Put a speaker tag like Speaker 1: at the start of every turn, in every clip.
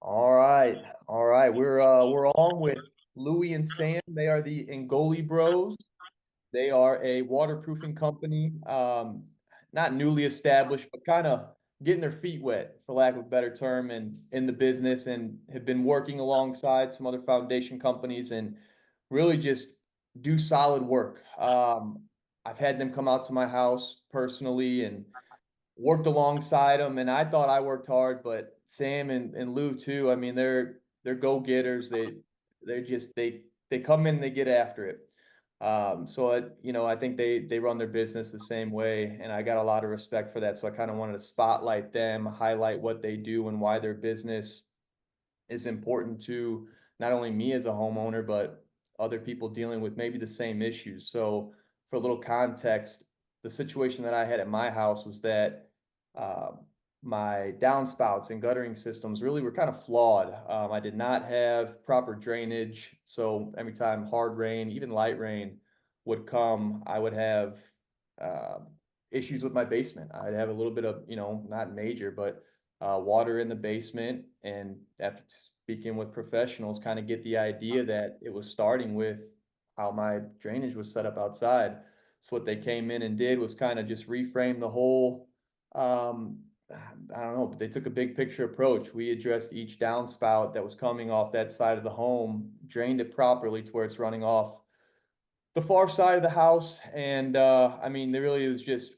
Speaker 1: All right. All right. We're on with Louie and Sam. They are the Ingoli Bros. They are a waterproofing company. Not newly established, but kind of getting their feet wet, for lack of a better term, and in the business, and have been working alongside some other foundation companies and really just do solid work. I've had them come out to my house personally and worked alongside them, and I thought I worked hard, but Sam and Lou too. I mean, they're go-getters. They're just they come in and they get after it. I think they run their business the same way, and I got a lot of respect for that. So I kind of wanted to spotlight them, highlight what they do and why their business is important to not only me as a homeowner, but other people dealing with maybe the same issues. So, for a little context, the situation that I had at my house was that uh, my downspouts and guttering systems really were kind of flawed. I did not have proper drainage. So, every time hard rain, even light rain would come, I would have uh, issues with my basement. I'd have a little bit of, not major, but water in the basement. And after speaking with professionals, kind of get the idea that it was starting with how my drainage was set up outside. So what they came in and did was kind of just reframe the whole, I don't know, but they took a big picture approach. We addressed each downspout that was coming off that side of the home, drained it properly to where it's running off the far side of the house. And I mean, there really was just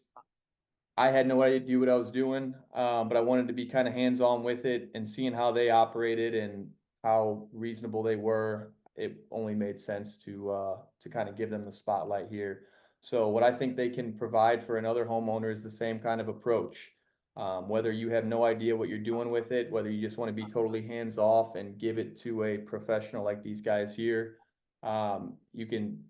Speaker 1: I had no idea what I was doing, but I wanted to be kind of hands-on with it and seeing how they operated and how reasonable they were. It only made sense to kind of give them the spotlight here. So what I think they can provide for another homeowner is the same kind of approach. Whether you have no idea what you're doing with it, whether you just want to be totally hands off and give it to a professional like these guys here, you can,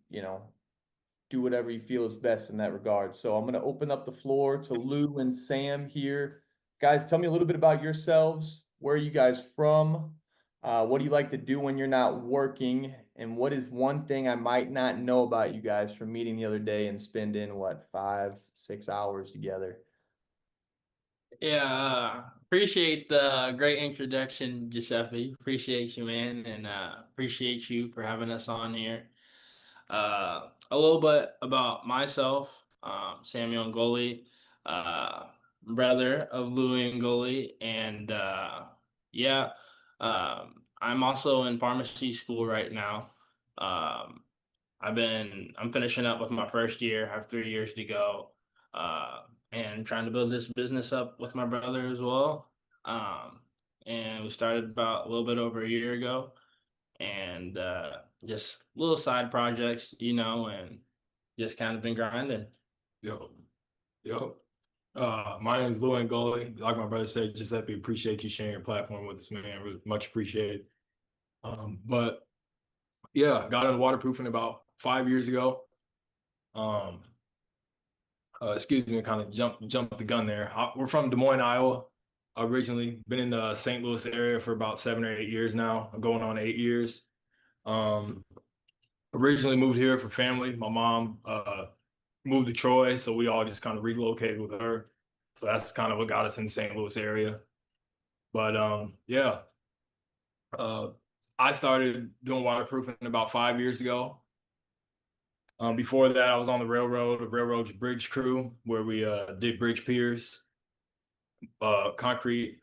Speaker 1: do whatever you feel is best in that regard. So I'm going to open up the floor to Lou and Sam here. Guys, tell me a little bit about yourselves. Where are you guys from? What do you like to do when you're not working? And what is one thing I might not know about you guys from meeting the other day and spending what, 5, 6 hours together?
Speaker 2: Yeah, appreciate the great introduction, Giuseppe. Appreciate you, man, and appreciate you for having us on here. A little bit about myself, Sam Ingoli, uh, brother of Louie Ingoli, and yeah, I'm also in pharmacy school right now. Um, I'm finishing up with my first year. I have 3 years to go, uh, and trying to build this business up with my brother as well. Um, and we started about a little bit over a year ago, and just little side projects, and just kind of been grinding.
Speaker 3: Yo, yo. My name is Louie Ingoli. Like my brother said, Giuseppe, appreciate you sharing your platform with us, man. Really much appreciated. But yeah, got into waterproofing about 5 years ago. Um, excuse me, kind of jump the gun there. We're from Des Moines, Iowa. Originally been in the St. Louis area for about 7 or 8 years now, going on 8 years. Um, Originally moved here for family. My mom moved to Troy, so we all just kind of relocated with her. So that's kind of what got us in the St. Louis area. But yeah, uh, I started doing waterproofing about 5 years ago. Before that, I was on the railroad's bridge crew, where we did bridge piers, concrete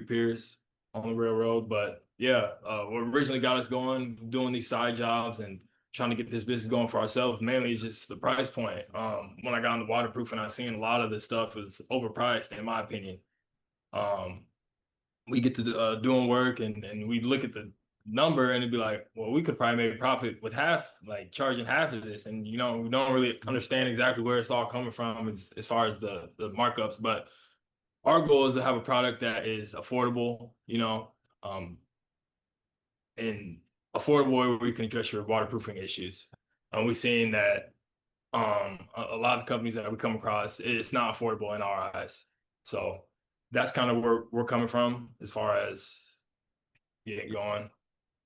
Speaker 3: piers on the railroad. But yeah, what originally got us going, doing these side jobs and trying to get this business going for ourselves, mainly is just the price point. When I got into waterproofing, I seen a lot of this stuff is overpriced, in my opinion. Um, we get to doing work and we look at the number and it'd be like, well, we could probably make a profit with half, like charging half of this. And we don't really understand exactly where it's all coming from as far as the markups. But our goal is to have a product that is affordable, um, and affordable where we can address your waterproofing issues. And we're seeing that a lot of companies that we come across, it's not affordable in our eyes. So that's kind of where we're coming from as far as getting going.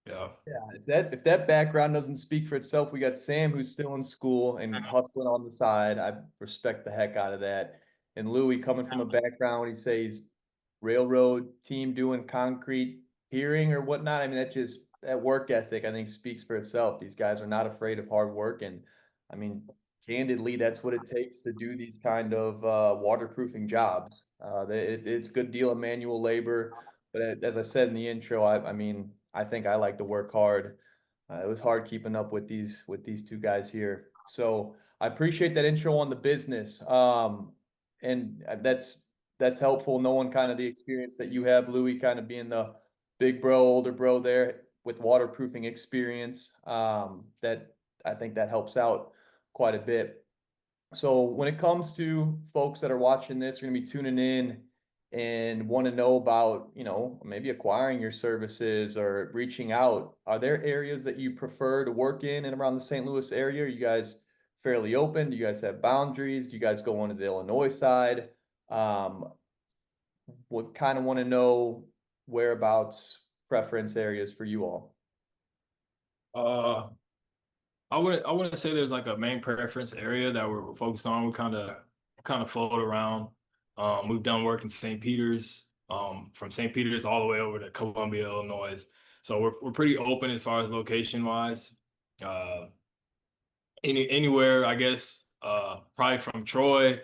Speaker 3: Yeah.
Speaker 1: Yeah, if that background doesn't speak for itself, we got Sam who's still in school and hustling on the side. I respect the heck out of that. And Louis coming from a background, he says railroad team doing concrete hearing or whatnot. I mean, that work ethic, I think, speaks for itself. These guys are not afraid of hard work. And I mean, candidly, that's what it takes to do these kind of waterproofing jobs. It's a good deal of manual labor. But as I said in the intro, I mean, I think I like to work hard. It was hard keeping up with these two guys here. So I appreciate that intro on the business. And that's helpful knowing kind of the experience that you have, Louie, kind of being the big bro, older bro there with waterproofing experience. That I think that helps out quite a bit. So when it comes to folks that are watching this, are going to be tuning in and want to know about, maybe acquiring your services or reaching out, are there areas that you prefer to work in and around the St. Louis area? Are you guys fairly open? Do you guys have boundaries? Do you guys go on to the Illinois side? Would kind of want to know whereabouts preference areas for you all.
Speaker 3: I wouldn't say there's like a main preference area that we're focused on. We kind of float around. We've done work in St. Peter's, from St. Peter's all the way over to Columbia, Illinois. So we're pretty open as far as location wise. Anywhere, I guess, probably from Troy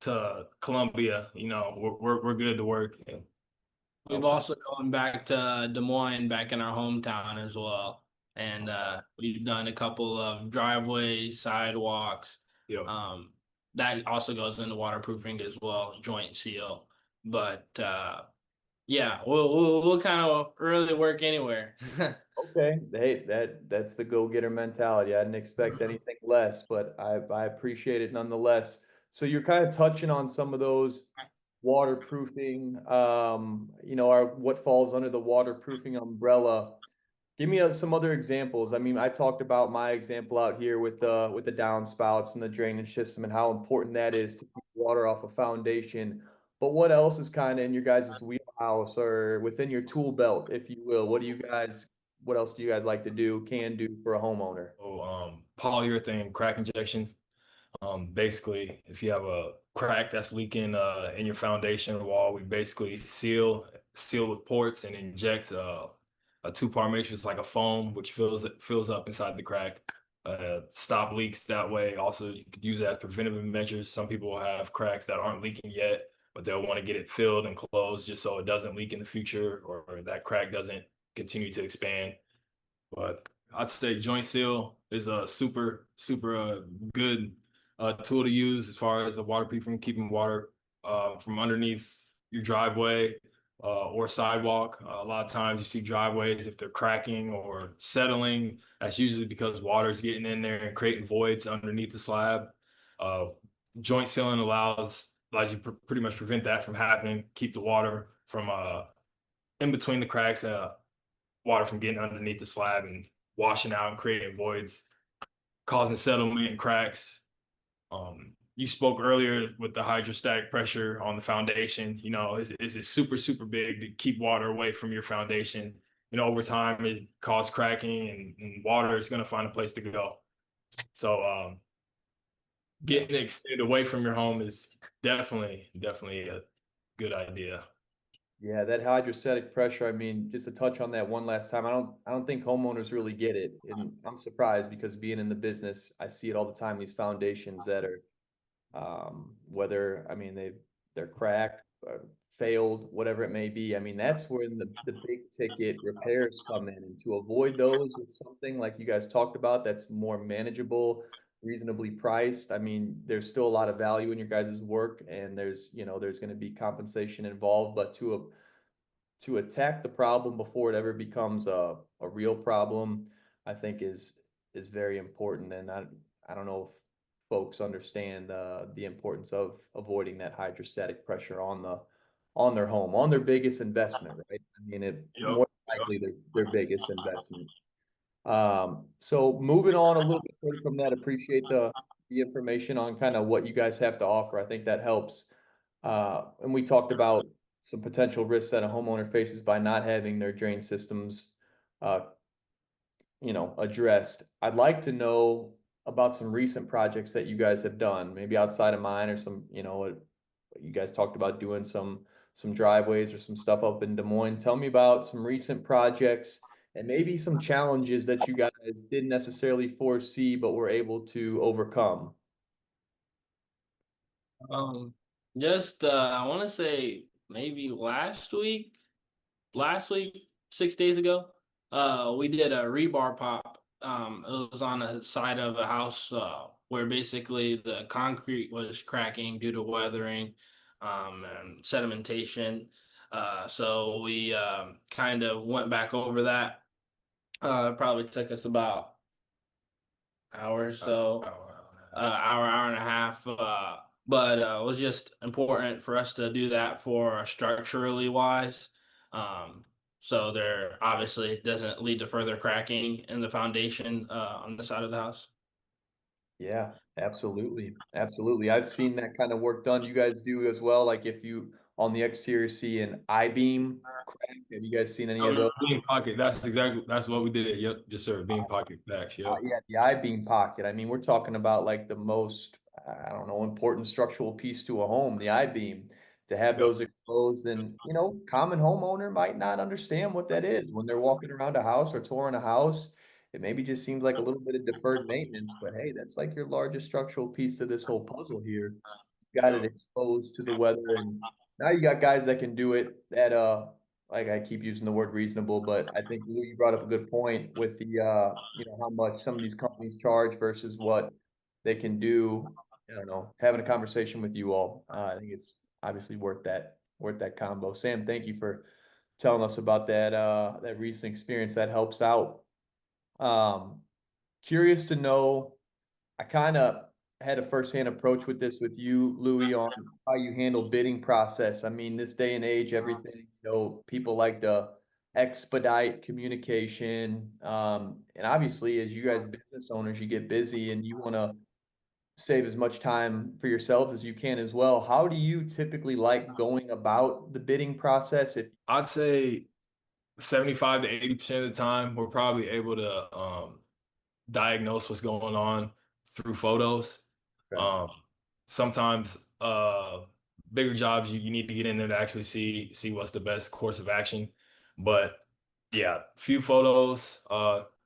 Speaker 3: to Columbia, we're good to work.
Speaker 2: We've also gone back to Des Moines, back in our hometown as well. And we've done a couple of driveways, sidewalks.
Speaker 3: Yeah.
Speaker 2: That also goes into waterproofing as well, joint seal. But yeah, we'll kind of really work anywhere.
Speaker 1: Okay, hey, that's the go-getter mentality. I didn't expect anything less, but I appreciate it nonetheless. So you're kind of touching on some of those waterproofing, what falls under the waterproofing umbrella. Give me some other examples. I mean, I talked about my example out here with the downspouts and the drainage system and how important that is to keep water off a foundation. But what else is kind of in your guys' wheelhouse or within your tool belt, if you will? What else do you guys like to do, can do for a homeowner?
Speaker 3: Polyurethane crack injections. Basically, if you have a crack that's leaking in your foundation wall, we basically seal with ports and inject a two-part matrix like a foam, which fills up inside the crack. Stop leaks that way. Also, you could use it as preventative measures. Some people will have cracks that aren't leaking yet, but they'll want to get it filled and closed just so it doesn't leak in the future or that crack doesn't continue to expand. But I'd say joint seal is a super good tool to use as far as a waterproofing, keeping water from underneath your driveway or sidewalk. A lot of times you see driveways, if they're cracking or settling, that's usually because water's getting in there and creating voids underneath the slab. Joint sealing allows you pretty much prevent that from happening, keep the water from in between the cracks, water from getting underneath the slab and washing out and creating voids, causing settlement and cracks. You spoke earlier with the hydrostatic pressure on the foundation. It's super big to keep water away from your foundation. Over time it causes cracking and water is going to find a place to go. So getting it extended away from your home is definitely a good idea.
Speaker 1: Yeah, that hydrostatic pressure, I mean, just to touch on that one last time, I don't think homeowners really get it. And I'm surprised because being in the business, I see it all the time, these foundations that are whether, I mean, they're cracked, failed, whatever it may be. I mean, that's where the big ticket repairs come in. And to avoid those with something like you guys talked about, that's more manageable, reasonably priced. I mean, there's still a lot of value in your guys' work and there's going to be compensation involved, but to attack the problem before it ever becomes a real problem, I think is very important. And I don't know if folks understand the importance of avoiding that hydrostatic pressure on their home, on their biggest investment, right? I mean, more likely their biggest investment. So moving on a little bit further from that, appreciate the information on kind of what you guys have to offer. I think that helps. And we talked about some potential risks that a homeowner faces by not having their drain systems, addressed. I'd like to know about some recent projects that you guys have done, maybe outside of mine or some, you guys talked about doing some some driveways or some stuff up in Des Moines. Tell me about some recent projects and maybe some challenges that you guys didn't necessarily foresee but were able to overcome.
Speaker 2: Um, just I want to say maybe last week, 6 days ago, we did a rebar pop. It was on the side of a house where basically the concrete was cracking due to weathering, and sedimentation. So we kind of went back over that. It probably took us about hour or so, hour and a half. But it was just important for us to do that for structurally wise. Um, so there obviously doesn't lead to further cracking in the foundation on the side of the house.
Speaker 1: Yeah, absolutely. Absolutely. I've seen that kind of work done. You guys do as well. Like if you on the exterior see an I-beam crack, have you guys seen any of those?
Speaker 3: Beam pocket. That's what we did. Yep, yes, sir. Beam pocket backs. Yep.
Speaker 1: Yeah, the I-beam pocket. I mean, we're talking about like the most, I don't know, important structural piece to a home, the I-beam. To have
Speaker 3: Yep.
Speaker 1: those exposed and, common homeowner might not understand what that is when they're walking around a house or touring a house. It maybe just seems like a little bit of deferred maintenance, but hey, that's like your largest structural piece to this whole puzzle here. Got it
Speaker 3: Yep.
Speaker 1: exposed to the weather, and now you got guys that can do it at like I keep using the word reasonable, but I think Lou, you brought up a good point with the how much some of these companies charge versus what they can do. I don't know, having a conversation with you all. I think it's obviously worth that combo. Sam, thank you for telling us about that recent experience. That helps out. Um, Curious to know, I kind of had a firsthand approach with this with you, Louie, on how you handle bidding process. I mean, this day and age, everything, people like to expedite communication. And obviously, as you guys business owners, you get busy and you want to save as much time for yourselves as you can as well. How do you typically like going about the bidding process? If
Speaker 3: I'd say 75 to 80% of the time, we're probably able to diagnose what's going on through photos.
Speaker 1: Okay.
Speaker 3: Um, Sometimes bigger jobs you need to get in there to actually see what's the best course of action. But yeah, few photos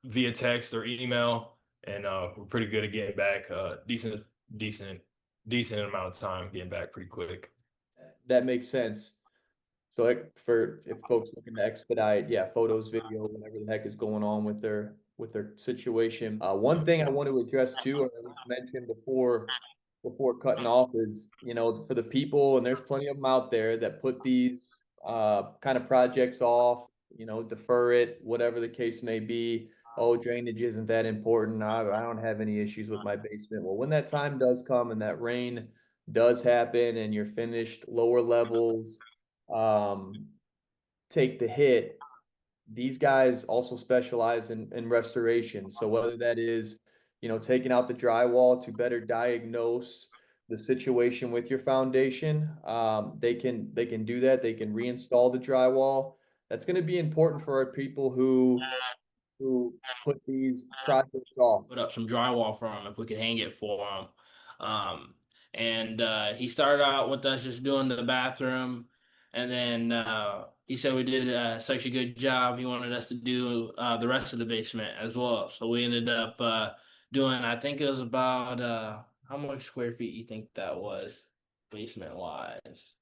Speaker 3: via text or email, and we're pretty good at getting back decent decent amount of time getting back pretty quick.
Speaker 1: that makes sense. So like for if folks looking to expedite, yeah, photos, video, whatever the heck is going on with their situation. One thing I want to address too, or at least mention before cutting off is, for the people, and there's plenty of them out there that put these kind of projects off, defer it, whatever the case may be. Oh, drainage isn't that important. I don't have any issues with my basement. Well, when that time does come and that rain does happen and you're finished lower levels, um, take the hit. These guys also specialize in restoration. So whether that is, taking out the drywall to better diagnose the situation with your foundation, they can do that. They can reinstall the drywall. That's going to be important for our people who put these projects off.
Speaker 2: Put up some drywall for him if we could hang it for him. And he started out with us just doing the bathroom, and then he said we did such a good job. He wanted us to do the rest of the basement as well. So we ended up doing. I think it was about how much square feet you think that was, basement wise?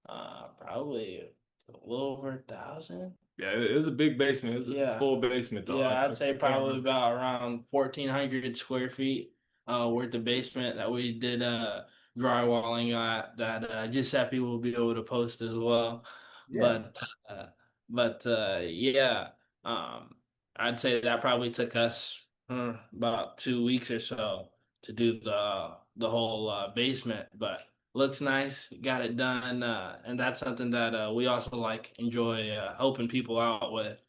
Speaker 2: Probably a little over 1,000.
Speaker 3: Yeah, it was a big basement. It was a
Speaker 2: Yeah.
Speaker 3: full basement though.
Speaker 2: Yeah, I'd say
Speaker 3: I can't
Speaker 2: probably
Speaker 3: remember.
Speaker 2: about around 1,400 square feet worth of basement that we did drywalling at that Giuseppe will be able to post as well.
Speaker 1: Yeah.
Speaker 2: But uh, but yeah, um, I'd say that probably took us about 2 weeks or so to do the whole basement. But looks nice, got it done, and that's something that we also like enjoy helping people out with.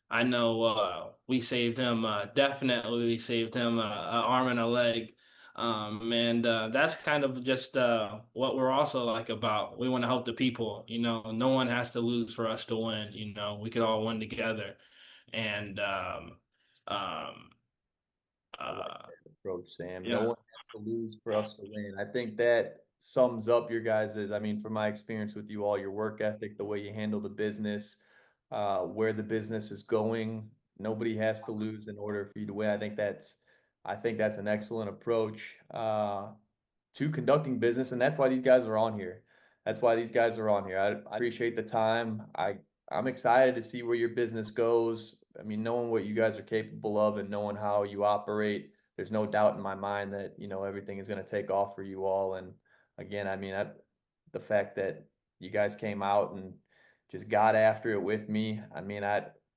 Speaker 2: I know we saved him. Definitely, we saved him an arm and a leg. And that's kind of just what we're also like about. We want to help the people. No one has to lose for us to win. We could all win together. And um,
Speaker 1: I like
Speaker 2: uh,
Speaker 1: that approach, Sam. No
Speaker 2: yeah,
Speaker 1: one has to lose for us to win. I think that sums up your guys's, I mean, from my experience with you all, your work ethic, the way you handle the business, where the business is going. Nobody has to lose in order for you to win. I think that's an excellent approach to conducting business, and that's why these guys are on here. That's why these guys are on here. I appreciate the time. I'm excited to see where your business goes. I mean, knowing what you guys are capable of and knowing how you operate, there's no doubt in my mind that, you know, everything is going to take off for you all. And again, I mean, the fact that you guys came out and just got after it with me. I mean,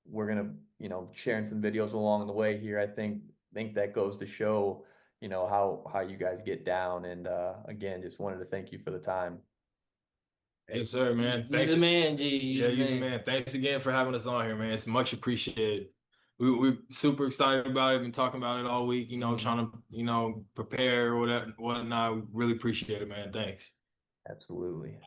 Speaker 1: we're gonna, you know, sharing some videos along the way here. I think that goes to show, you know, how you guys get down. And again, just wanted to thank you for the time.
Speaker 3: Yes, sir, man.
Speaker 2: You
Speaker 3: Thanks.
Speaker 2: the man, G. You
Speaker 3: Yeah,
Speaker 2: the
Speaker 3: you the
Speaker 2: man.
Speaker 3: man. Thanks again for having us on here, man. It's much appreciated. We're super excited about it. Been talking about it all week. You know, trying to prepare or whatnot. We really appreciate it, man. Thanks.
Speaker 1: Absolutely.